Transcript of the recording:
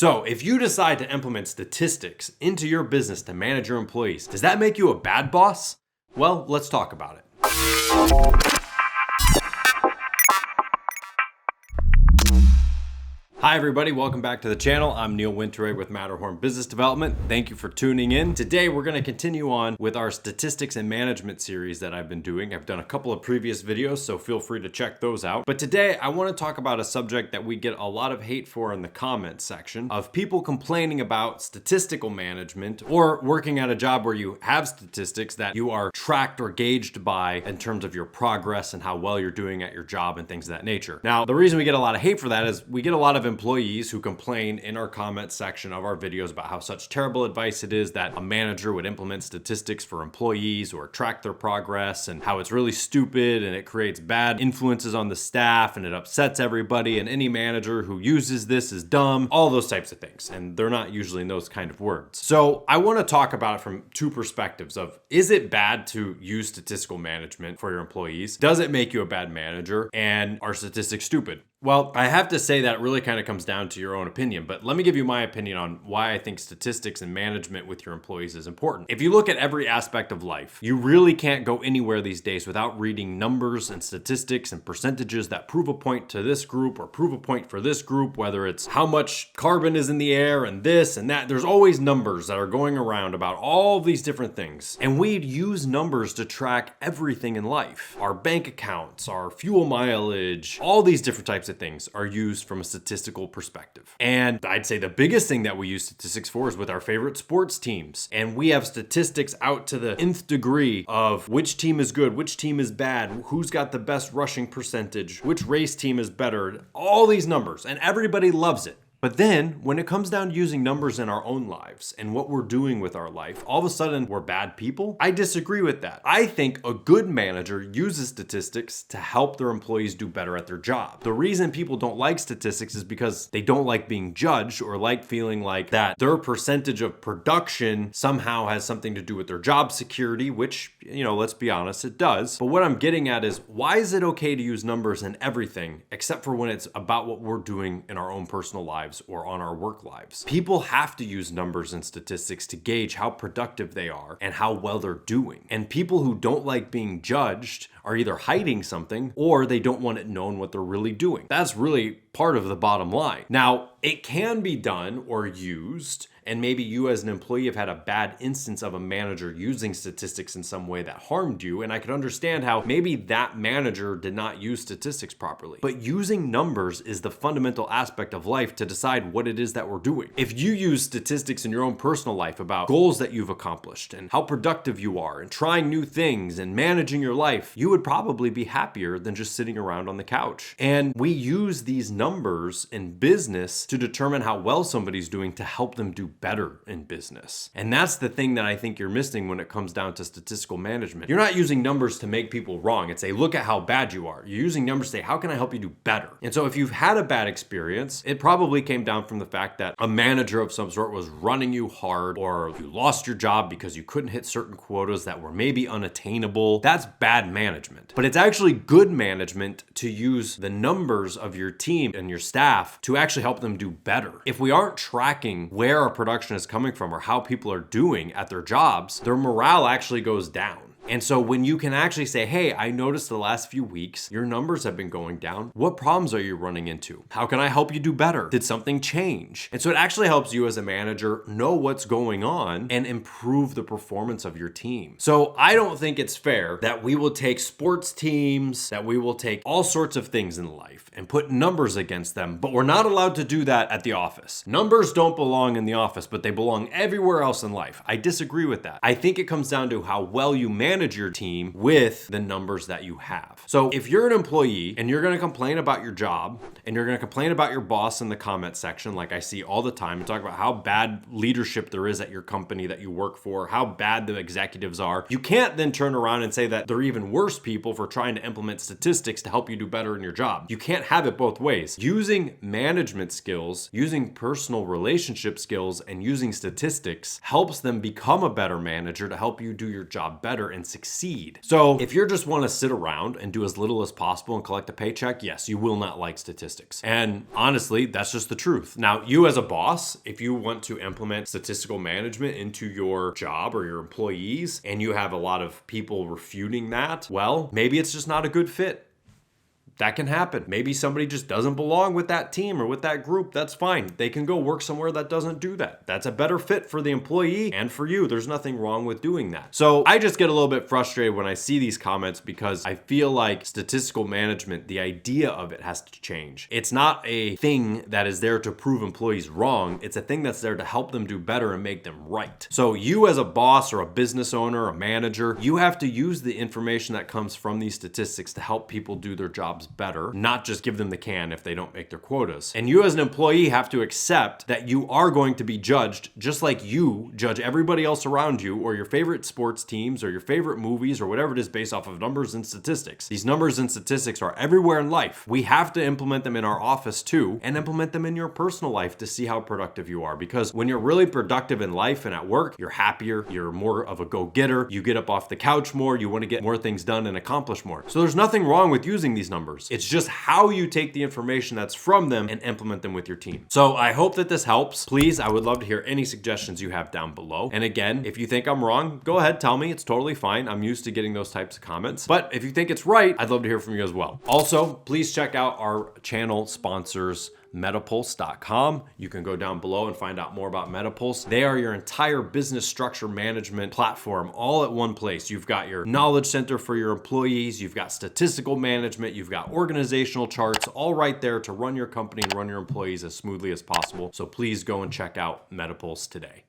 So if you decide to implement statistics into your business to manage your employees, does that make you a bad boss? Well, let's talk about it. Hi everybody, welcome back to the channel. I'm Neil Winteray with Matterhorn Business Development. Thank you for tuning in. Today we're going to continue on with our statistics and management series that I've been doing. I've done a couple of previous videos, so feel free to check those out. But today I want to talk about a subject that we get a lot of hate for in the comments section of people complaining about statistical management or working at a job where you have statistics that you are tracked or gauged by in terms of your progress and how well you're doing at your job and things of that nature. Now, the reason we get a lot of hate for that is we get a lot of employees who complain in our comment section of our videos about how such terrible advice it is that a manager would implement statistics for employees or track their progress, and how it's really stupid and it creates bad influences on the staff and it upsets everybody, and any manager who uses this is dumb, all those types of things. And they're not usually in those kind of words. So I want to talk about it from two perspectives of, is it bad to use statistical management for your employees? Does it make you a bad manager? And are statistics stupid? Well, I have to say that it really kind of comes down to your own opinion, but let me give you my opinion on why I think statistics and management with your employees is important. If you look at every aspect of life, you really can't go anywhere these days without reading numbers and statistics and percentages that prove a point to this group or prove a point for this group, whether it's how much carbon is in the air and this and that. There's always numbers that are going around about all these different things. And we use numbers to track everything in life. Our bank accounts, our fuel mileage, all these different types of things are used from a statistical perspective. And I'd say the biggest thing that we use statistics for is with our favorite sports teams. And we have statistics out to the nth degree of which team is good, which team is bad, who's got the best rushing percentage, which race team is better, all these numbers, and everybody loves it. But then, when it comes down to using numbers in our own lives and what we're doing with our life, all of a sudden we're bad people? I disagree with that. I think a good manager uses statistics to help their employees do better at their job. The reason people don't like statistics is because they don't like being judged or like feeling like that their percentage of production somehow has something to do with their job security, which, let's be honest, it does. But what I'm getting at is, why is it okay to use numbers in everything except for when it's about what we're doing in our own personal lives or on our work lives? People have to use numbers and statistics to gauge how productive they are and how well they're doing. And people who don't like being judged are either hiding something or they don't want it known what they're really doing. That's really part of the bottom line. Now, it can be done or used, and maybe you as an employee have had a bad instance of a manager using statistics in some way that harmed you, and I could understand how maybe that manager did not use statistics properly. But using numbers is the fundamental aspect of life to decide what it is that we're doing. If you use statistics in your own personal life about goals that you've accomplished and how productive you are and trying new things and managing your life, you would probably be happier than just sitting around on the couch. And we use these numbers in business to determine how well somebody's doing to help them do better in business. And that's the thing that I think you're missing when it comes down to statistical management. You're not using numbers to make people wrong and say, look at how bad you are. You're using numbers to say, how can I help you do better? And so if you've had a bad experience, it probably came down from the fact that a manager of some sort was running you hard, or you lost your job because you couldn't hit certain quotas that were maybe unattainable. That's bad management. But it's actually good management to use the numbers of your team and your staff to actually help them do better. If we aren't tracking where our production is coming from or how people are doing at their jobs, their morale actually goes down. And so when you can actually say, hey, I noticed the last few weeks, your numbers have been going down. What problems are you running into? How can I help you do better? Did something change? And so it actually helps you as a manager know what's going on and improve the performance of your team. So I don't think it's fair that we will take sports teams, that we will take all sorts of things in life and put numbers against them, but we're not allowed to do that at the office. Numbers don't belong in the office, but they belong everywhere else in life. I disagree with that. I think it comes down to how well you manage your team with the numbers that you have. So if you're an employee and you're going to complain about your job and you're going to complain about your boss in the comment section, like I see all the time, and talk about how bad leadership there is at your company that you work for, how bad the executives are, you can't then turn around and say that they're even worse people for trying to implement statistics to help you do better in your job. You can't have it both ways. Using management skills, using personal relationship skills, and using statistics helps them become a better manager to help you do your job better and succeed. So if you just want to sit around and do as little as possible and collect a paycheck, yes, you will not like statistics. And honestly, that's just the truth. Now, you as a boss, if you want to implement statistical management into your job or your employees, and you have a lot of people refuting that, well, maybe it's just not a good fit. That can happen. Maybe somebody just doesn't belong with that team or with that group. That's fine. They can go work somewhere that doesn't do that. That's a better fit for the employee and for you. There's nothing wrong with doing that. So I just get a little bit frustrated when I see these comments because I feel like statistical management, the idea of it has to change. It's not a thing that is there to prove employees wrong. It's a thing that's there to help them do better and make them right. So you as a boss or a business owner, a manager, you have to use the information that comes from these statistics to help people do their jobs better, not just give them the can if they don't make their quotas. And you as an employee have to accept that you are going to be judged just like you judge everybody else around you or your favorite sports teams or your favorite movies or whatever it is based off of numbers and statistics. These numbers and statistics are everywhere in life. We have to implement them in our office too and implement them in your personal life to see how productive you are, because when you're really productive in life and at work, you're happier, you're more of a go-getter, you get up off the couch more, you want to get more things done and accomplish more. So there's nothing wrong with using these numbers. It's just how you take the information that's from them and implement them with your team. So I hope that this helps. Please, I would love to hear any suggestions you have down below. And again, if you think I'm wrong, go ahead, tell me. It's totally fine. I'm used to getting those types of comments. But if you think it's right, I'd love to hear from you as well. Also, please check out our channel sponsors, Metapulse.com. You can go down below and find out more about Metapulse. They are your entire business structure management platform all at one place. You've got your knowledge center for your employees, you've got statistical management, you've got organizational charts, all right there to run your company and run your employees as smoothly as possible. So please go and check out Metapulse today.